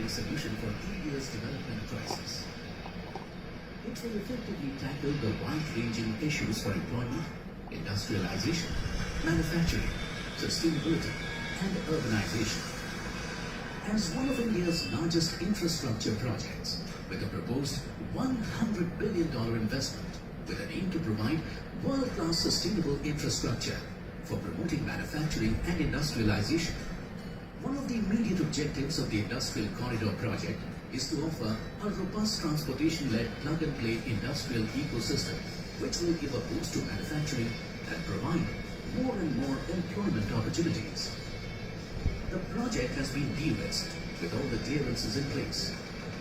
a solution for India's development crisis. It will effectively tackle the wide-ranging issues for employment, industrialization, manufacturing, sustainability, and urbanization. As one of India's largest infrastructure projects, with a proposed $100 billion investment with an aim to provide world-class sustainable infrastructure for promoting manufacturing and industrialization. One of the immediate objectives of the Industrial Corridor project is to offer a robust transportation-led plug-and-play industrial ecosystem which will give a boost to manufacturing and provide more and more employment opportunities. The project has been de-risked with all the clearances in place,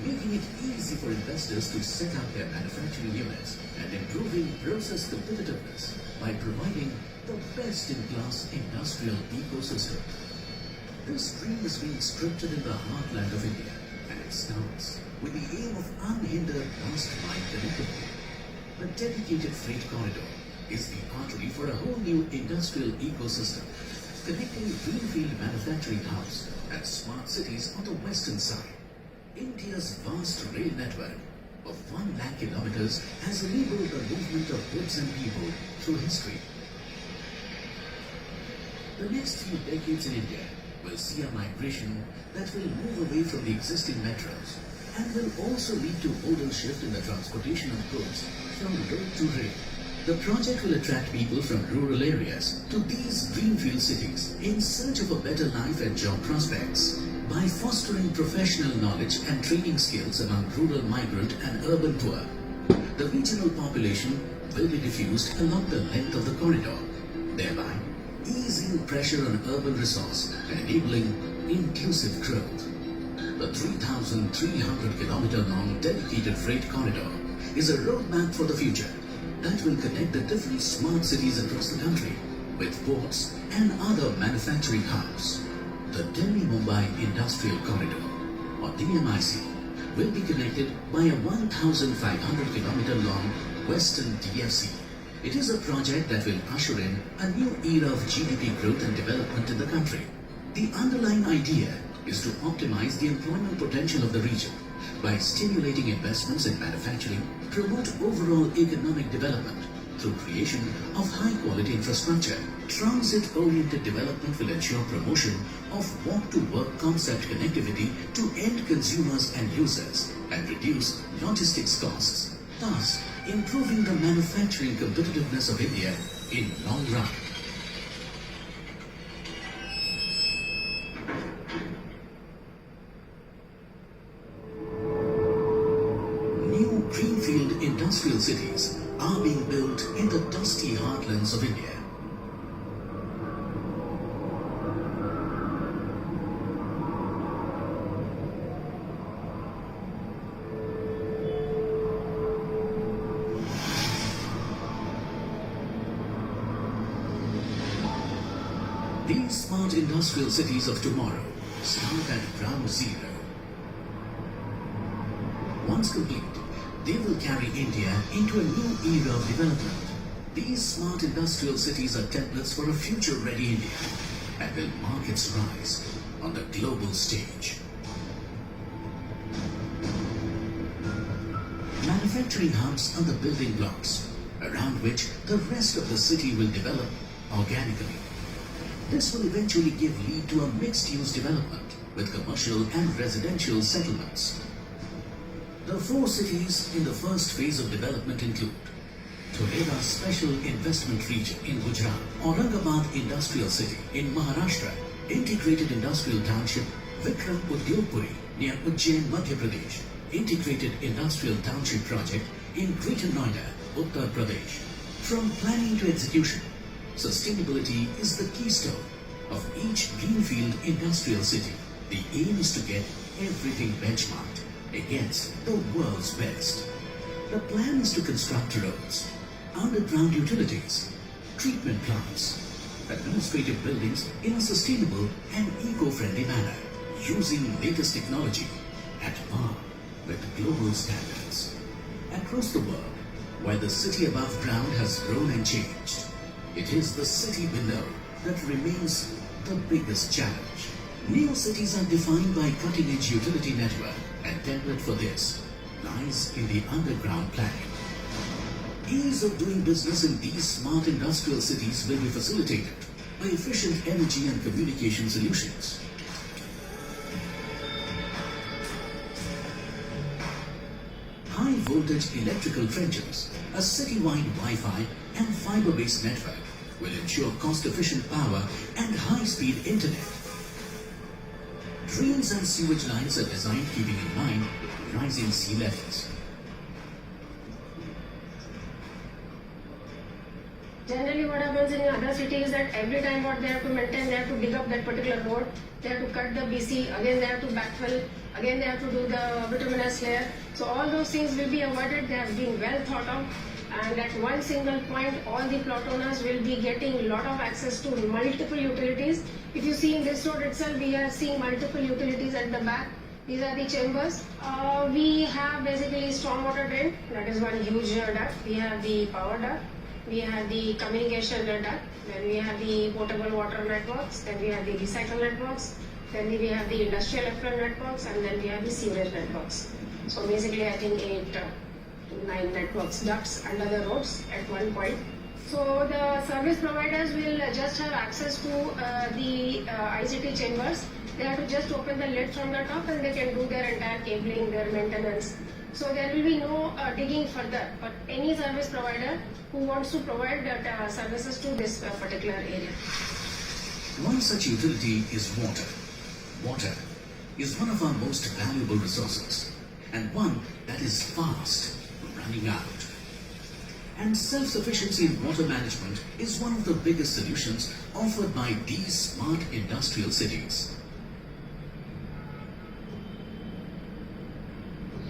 making it easy for investors to set up their manufacturing units and improving process competitiveness by providing the best-in-class industrial ecosystem. This dream is being scripted in the heartland of India, and it starts with the aim of unhindered last-mile connectivity. The dedicated freight corridor is the artery for a whole new industrial ecosystem, connecting greenfield manufacturing hubs and smart cities on the western side. India's vast rail network of 1 lakh kilometers has enabled the movement of goods and people through history. The next few decades in India will see a migration that will move away from the existing metros and will also lead to modal shift in the transportation of goods from road to rail. The project will attract people from rural areas to these greenfield cities in search of a better life and job prospects. By fostering professional knowledge and training skills among rural migrant and urban poor, the regional population will be diffused along the length of the corridor, thereby easing pressure on urban resource and enabling inclusive growth. The 3,300 kilometer long dedicated freight corridor is a roadmap for the future that will connect the different smart cities across the country with ports and other manufacturing hubs. The Delhi-Mumbai Industrial Corridor, or DMIC, will be connected by a 1,500 kilometer long Western DFC. It is a project that will usher in a new era of GDP growth and development in the country. The underlying idea is to optimize the employment potential of the region by stimulating investments in manufacturing, promote overall economic development through creation of high-quality infrastructure. Transit-oriented development will ensure promotion of walk-to-work concept connectivity to end consumers and users and reduce logistics costs, thus improving the manufacturing competitiveness of India in long run. New greenfield industrial cities are being built in the dusty heartlands of India. These smart industrial cities of tomorrow start at ground zero. Once complete, they will carry India into a new era of development. These smart industrial cities are templates for a future-ready India and will mark its rise on the global stage. Manufacturing hubs are the building blocks around which the rest of the city will develop organically. This will eventually give lead to a mixed-use development with commercial and residential settlements. The 4 cities in the first phase of development include Dholera Special Investment Region in Gujarat, Aurangabad Industrial City in Maharashtra, Integrated Industrial Township Vikram Udyogpuri near Ujjain, Madhya Pradesh, Integrated Industrial Township Project in Greater Noida, Uttar Pradesh. From planning to execution, sustainability is the keystone of each greenfield industrial city. The aim is to get everything benchmarked against the world's best. The plan is to construct roads, underground utilities, treatment plants, administrative buildings in a sustainable and eco-friendly manner, using latest technology at par with global standards. Across the world, while the city above ground has grown and changed, it is the city below that remains the biggest challenge. New cities are defined by cutting-edge utility network, and template for this lies in the underground planning. Ease of doing business in these smart industrial cities will be facilitated by efficient energy and communication solutions. High voltage electrical trenches, a city-wide Wi-Fi and fiber-based network will ensure cost-efficient power and high-speed internet. Drains and sewage lines are designed keeping in mind rising sea levels. Generally what happens in other cities is that every time what they have to maintain, they have to dig up that particular road, they have to cut the BC, again they have to backfill, again they have to do the bituminous layer. So all those things will be avoided, they have been well thought of, and at one single point all the plot owners will be getting a lot of access to multiple utilities. If you see in this road itself, we are seeing multiple utilities at the back. These are the chambers. We have basically stormwater drain, that is one huge duct. We have the power duct. We have the communication duct, then we have the potable water networks, then we have the recycle networks, then we have the industrial effluent networks, and then we have the sewerage networks. So basically I think 8 to 9 networks, ducts under the roads at one point. So the service providers will just have access to the ICT chambers. They have to just open the lid from the top and they can do their entire cabling, their maintenance. So there will be no digging further, but any service provider who wants to provide that services to this particular area. One such utility is water. Water is one of our most valuable resources and one that is fast running out. And self-sufficiency in water management is one of the biggest solutions offered by these smart industrial cities.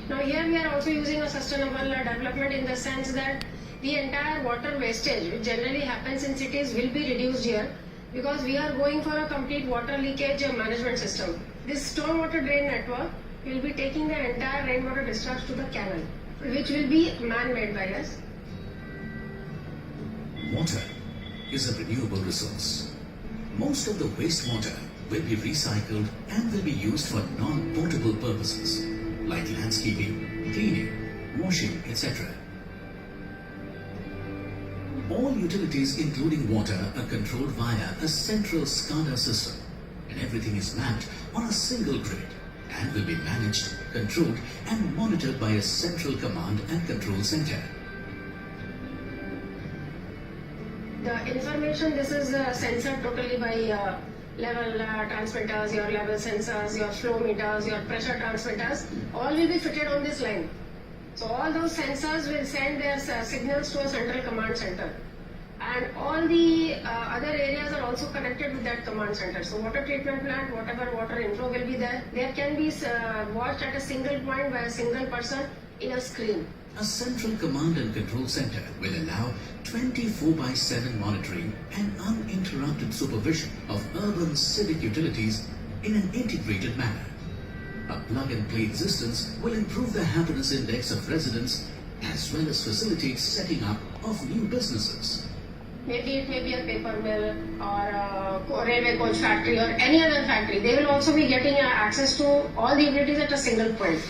Now here we are also using a sustainable development in the sense that the entire water wastage which generally happens in cities will be reduced here because we are going for a complete water leakage management system. This stormwater drain network will be taking the entire rainwater discharge to the canal, which will be man-made by us. Water is a renewable resource. Most of the wastewater will be recycled and will be used for non-potable purposes like landscaping, cleaning, washing, etc. All utilities including water are controlled via a central SCADA system and everything is mapped on a single grid and will be managed, controlled and monitored by a central command and control center. The information, this is censored totally by level transmitters, your level sensors, your flow meters, your pressure transmitters, all will be fitted on this line. So all those sensors will send their signals to a central command center. And all the other areas are also connected with that command center. So water treatment plant, whatever water inflow will be there, there can be watched at a single point by a single person in a screen. A central command and control center will allow 24/7 monitoring and uninterrupted supervision of urban civic utilities in an integrated manner. A plug-and-play existence will improve the happiness index of residents as well as facilitate setting up of new businesses. Maybe it may be a paper mill or a railway coach factory or any other factory. They will also be getting access to all the utilities at a single point.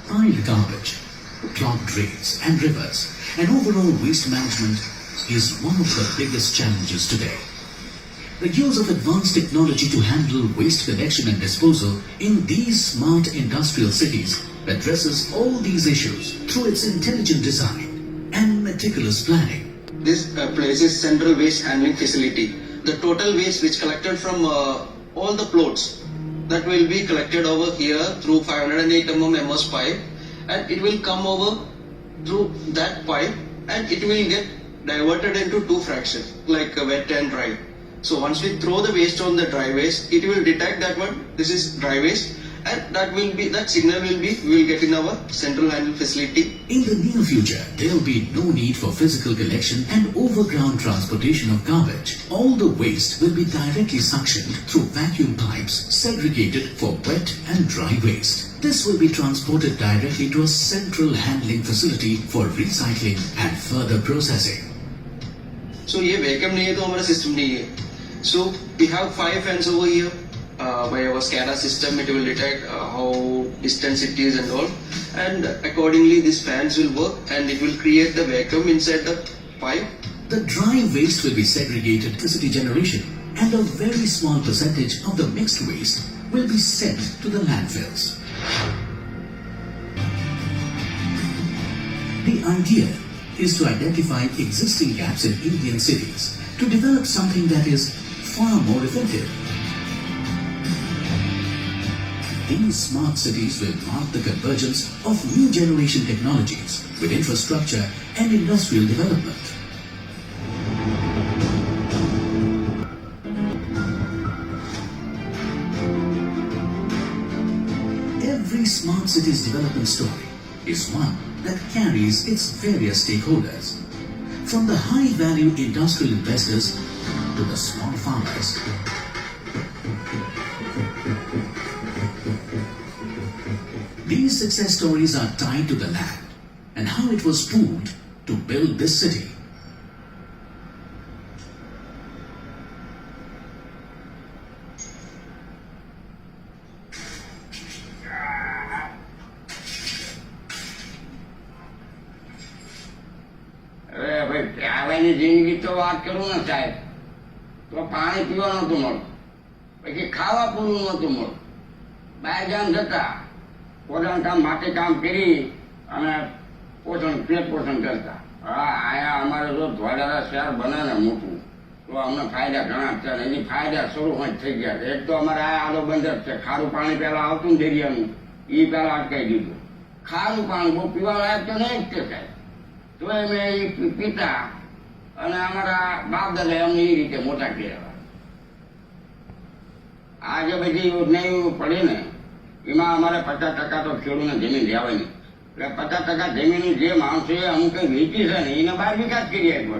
Piled garbage, clogged drains and rivers, and overall waste management is one of the biggest challenges today. The use of advanced technology to handle waste collection and disposal in these smart industrial cities addresses all these issues through its intelligent design and meticulous planning. This place is central waste handling facility. The total waste which collected from all the plots that will be collected over here through 508 mm MS pipe, and it will come over through that pipe and it will get diverted into two fractions like wet and dry. So once we throw the waste on the dry waste, it will detect that this is dry waste, and that signal we will get in our central handle facility. In the near future, there will be no need for physical collection and overground transportation of garbage. All the waste will be directly suctioned through vacuum pipes segregated for wet and dry waste. This will be transported directly to a central handling facility for recycling and further processing. So ये vacuum नहीं है तो हमारा system नहीं है. So we have 5 fans over here. by our SCADA system. It will detect how distance it is and all, and accordingly these fans will work and it will create the vacuum inside the pipe. The dry waste will be segregated to electricity generation, and a very small percentage of the mixed waste will be sent to the landfills. The idea is to identify existing gaps in Indian cities to develop something that is far more effective. These smart cities will mark the convergence of new generation technologies with infrastructure and industrial development. Every smart cities development story is one that carries its various stakeholders, from the high-value industrial investors to the small farmers. These success stories are tied to the land and how it was pooled to build this city. અરે ભાઈ પ્યાવાની જિંદગી તો વાત કરું ને સાહેબ, તો પાણી પીવા નહોતું મળતું, પછી ખાવા પૂરું નહોતું મળતું. બહાર ગામ જતા પોતાનું કામ માટે કામ કરી અને પેટ પોષણ કરતા. હા, અહીંયા અમારે જો ધોળારા શહેર બને ને મોટું તો અમને ફાયદા ઘણા છે. એની ફાયદા શરૂ થઈ ગયા છે. એક તો અમારે આ આલો બંદર છે, ખારું પાણી પહેલા આવતું ને દરિયાનું, એ પહેલા અટકાઈ દીધું. ખારું પાણી બહુ પીવા લાયક તો નહીં જ છે સાહેબ. તો અમે એ પીતા અને અમારા બાપ દાદા અમને એ રીતે મોટા કર્યા. આ જે બધી યોજનાઓ પડી ને એમાં અમારે 50% તો ખેડૂતને જમીન લેવાની. એટલે 50% જમીન જે માણસોએ અમુક કઈ વેચી છે ને એને બહાર વિકાસ કરી આપ્યો.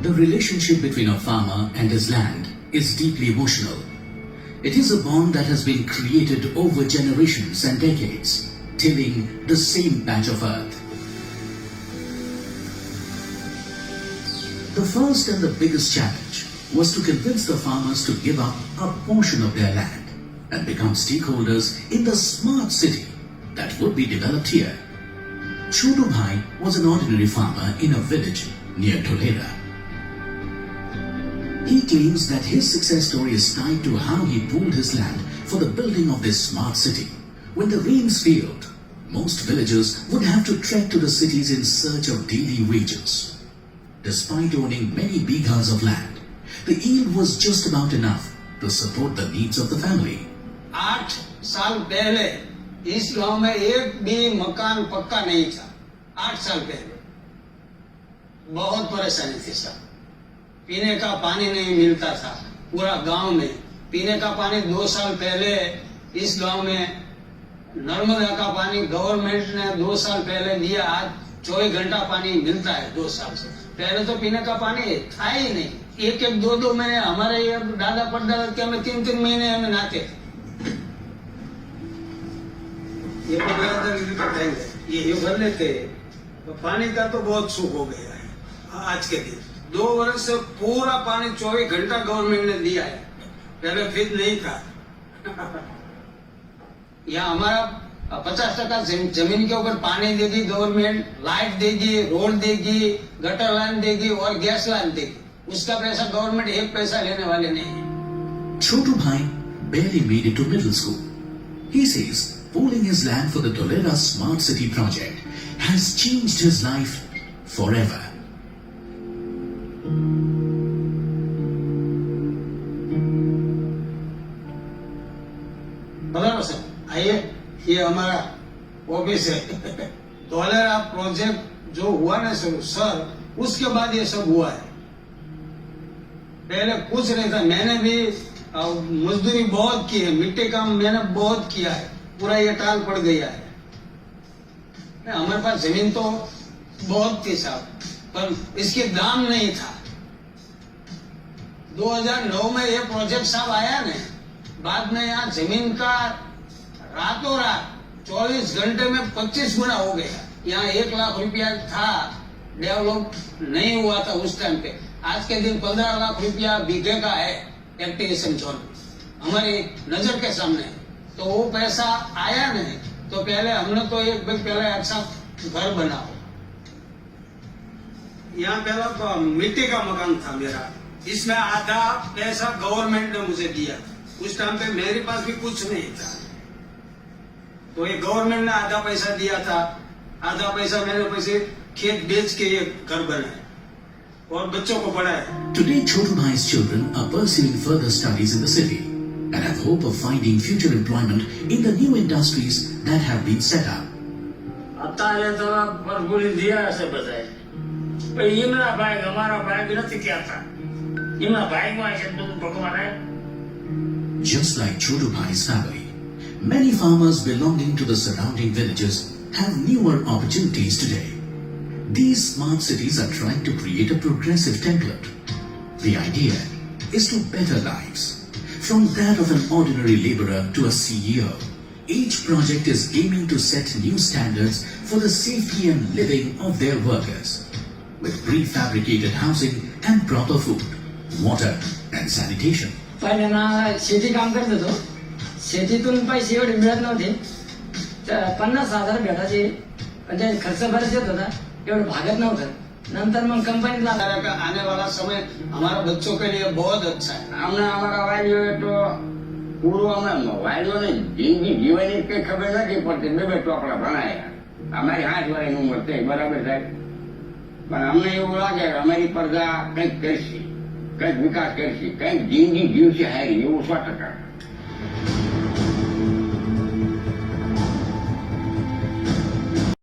The relationship between a farmer and his land is deeply emotional. It is a bond that has been created over generations and decades, tilling the same patch of earth. The first and the biggest challenge was to convince the farmers to give up a portion of their land and become stakeholders in the smart city that would be developed here. Chotu Bhai was an ordinary farmer in a village near Tolera. He claims that his success story is tied to how he pooled his land for the building of this smart city. When the rains failed, most villagers would have to trek to the cities in search of daily wages. Despite owning many bighas of land, the yield was just about enough to support the needs of the family. 8 साल पहले इस गांव में एक भी मकान पक्का नहीं था. 8 साल पहले बहुत परेशानी थी सब. पीने का पानी नहीं मिलता था पूरा गांव में. पीने का पानी 2 साल पहले इस गांव में नर्मदा का पानी गवर्नमेंट ने 2 साल पहले दिया. आज 24 घंटा पानी मिलता है 2 साल से. पहले तो पीने का पानी था ही नहीं. 1-2 महीने हमारे ये दादा परदादा के हमें 3 महीने हमें नहाते थे. ये ये भर लेते. तो पानी का तो बहुत सुख हो गया है आज के दिन. 2 वर्ष से पूरा पानी 24 घंटा गवर्नमेंट ने दिया है. पहले फिर नहीं था. यहाँ हमारा 50% जमीन के ऊपर पानी देगी गवर्नमेंट, लाइट देगी, रोड देगी, गटर लाइन देगी और गैस लाइन देगी. उसका पैसा गवर्नमेंट एक पैसा लेने वाले नहीं है. Chotu Bhai barely made it to middle school. He says pooling his land for the Tolera Smart City project has changed his life forever. बराबर सर. आइए, ये हमारा ऑफिस है. धोलेरा प्रोजेक्ट जो हुआ ना सर, उसके बाद ये सब हुआ है. पहले कुछ नहीं था. मैंने भी मजदूरी बहुत की है, मिट्टी का मैंने बहुत किया है. पूरा ये टाल पड़ गया है. हमारे पास जमीन तो बहुत थी साहब, पर इसके दाम नहीं था. 2009 में ये प्रोजेक्ट साहब आया ने, बाद में यहाँ जमीन का रातों रात 24 घंटे में 25 गुना हो गया. यहाँ 1 लाख रुपया था डेवलप नहीं हुआ था उस टाइम पे। आज के दिन 15 लाख रुपया बीघे का है एक्टिवेशन जोन, हमारी नजर के सामने है। तो वो पैसा आया नहीं, तो पहले हमने तो एक भाई पहले अच्छा घर बनाओ। यहाँ पहला तो मिट्टी का मकान था मेरा, इसमें आधा पैसा गवर्नमेंट ने मुझे दिया। उस टाइम पे मेरे पास भी कुछ नहीं था, तो ये गवर्नमेंट ने आधा पैसा दिया था, आधा पैसा मैंने पैसे खेत बेच के ये घर बनाए और बच्चों को पढ़ाया। Today, Chotu Bhai's children are pursuing further studies in the city and have hope of finding future employment in the new industries that have been set up. અત્યારે તો ભરપૂરી દિયા હશે બધાય, પણ એમના ભાઈ અમારા ભાઈ નથી કહેતા, એમના ભાઈમાં છે બધું ભગવાને. Just like Chotu Bhai's family, many farmers belonging to the surrounding villages have newer opportunities today. These smart cities are trying to create a progressive template. The idea is to better lives. From that of an ordinary laborer to a CEO, each project is aiming to set new standards for the safety and living of their workers, with prefabricated housing and proper food, water and sanitation. पहिल्यांदा शेती काम करत होतो, शेतीतून पैसे एवढे मिळत नव्हते, 50,000 भेटायचे, पण ते खर्च बराच येत होता, एवढं भागत नव्हतं. नंतर मग कंपनीत लागला. का आने वाला समय हमारा बच्चों के लिए बहुत अच्छा है। અમને અમારા વાલીઓએ તો પૂરું અમે વાલીઓને જિંદગી જીવવાની કઈ ખબર નથી પડતી, બે ચોપડા ભણાયા. અમારી 8 વર્ષની ઉંમર થઈ, બરાબર સાહેબ, પણ અમને એવું લાગે કે અમારી પ્રજા કંઈક કરશે, કંઈક વિકાસ કરશે, કંઈક જિંદગી જીવશે હારી, એવું 100%.